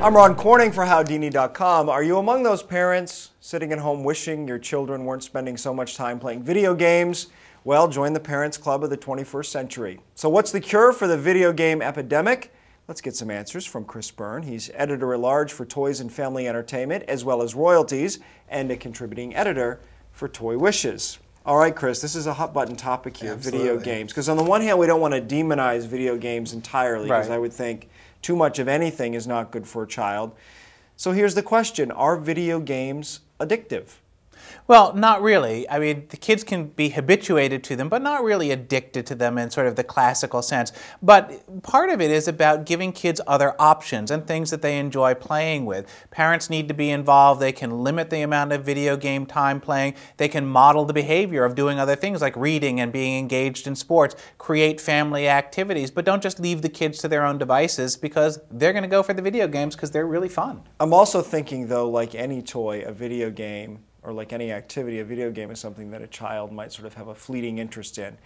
I'm Ron Corning for Howdini.com. Are you among those parents sitting at home wishing your children weren't spending so much time playing video games? Well, join the Parents Club of the 21st century. So what's the cure for the video game epidemic? Let's get some answers from Chris Byrne. He's editor-at-large for Toys and Family Entertainment, as well as royalties, and a contributing editor for Toy Wishes. All right, Chris, this is a hot-button topic here, Absolutely. Video games. Because on the one hand, we don't want to demonize video games entirely, because I would think too much of anything is not good for a child. So here's the question, are video games addictive? Well, not really. I mean, the kids can be habituated to them, but not really addicted to them in sort of the classical sense. But part of it is about giving kids other options and things that they enjoy playing with. Parents need to be involved. They can limit the amount of video game time playing. They can model the behavior of doing other things like reading and being engaged in sports, create family activities, but don't just leave the kids to their own devices because they're going to go for the video games because they're really fun. I'm also thinking, though, like any toy, a video game, or like any activity, a video game is something that a child might sort of have a fleeting interest in.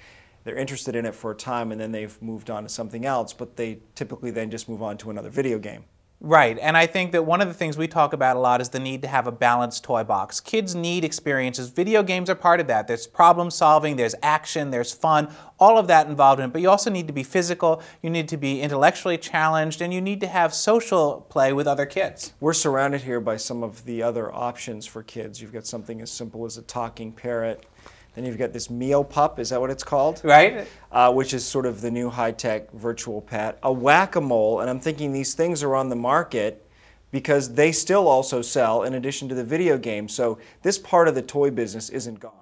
They're interested in it for a time and then they've moved on to something else, but they typically then just move on to another video game. Right, and I think that one of the things we talk about a lot is the need to have a balanced toy box. Kids need experiences. Video games are part of that. There's problem solving, there's action, there's fun, all of that involved in it. But you also need to be physical, you need to be intellectually challenged, and you need to have social play with other kids. We're surrounded here by some of the other options for kids. You've got something as simple as a talking parrot. Then you've got this Meow Pup, is that what it's called? Right. Which is sort of the new high-tech virtual pet. A Whack-A-Mole, and I'm thinking these things are on the market because they still also sell in addition to the video game. So this part of the toy business isn't gone.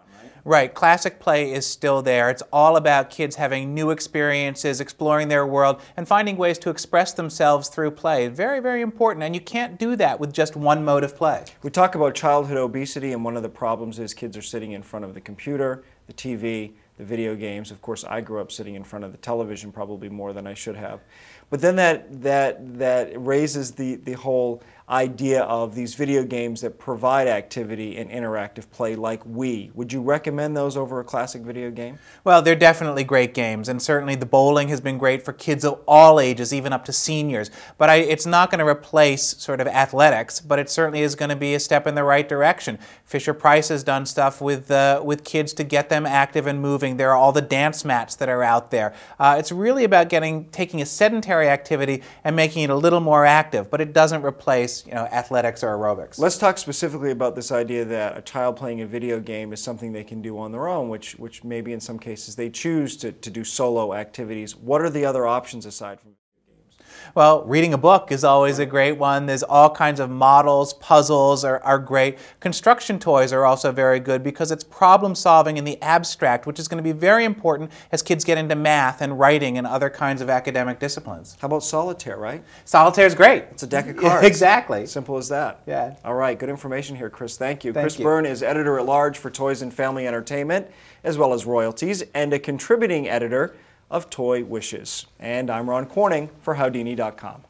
Right, classic play is still there. It's all about kids having new experiences, exploring their world, and finding ways to express themselves through play. Very, very important, and you can't do that with just one mode of play. We talk about childhood obesity, and one of the problems is kids are sitting in front of the computer, the TV, the video games. Of course, I grew up sitting in front of the television probably more than I should have. But then that raises the whole idea of these video games that provide activity and interactive play like Wii. Would you recommend those over a classic video game? Well, they're definitely great games, and certainly the bowling has been great for kids of all ages, even up to seniors. But it's not going to replace sort of athletics, but it certainly is going to be a step in the right direction. Fisher-Price has done stuff with kids to get them active and moving. There are all the dance mats that are out there. It's really about taking a sedentary activity and making it a little more active, but it doesn't replace athletics or aerobics. Let's talk specifically about this idea that a child playing a video game is something they can do on their own, which maybe in some cases they choose to do solo activities. What are the other options aside from Well, reading a book is always a great one. There's all kinds of models, puzzles are great. Construction toys are also very good because it's problem solving in the abstract, which is going to be very important as kids get into math and writing and other kinds of academic disciplines. How about solitaire, right? Solitaire is great. It's a deck of cards. Yeah, exactly. Simple as that. Yeah. All right, good information here, Chris. Thank you. Thank Chris you. Byrne is editor-at-large for Toys and Family Entertainment, as well as royalties, and a contributing editor of Toy Wishes. And I'm Ron Corning for Howdini.com.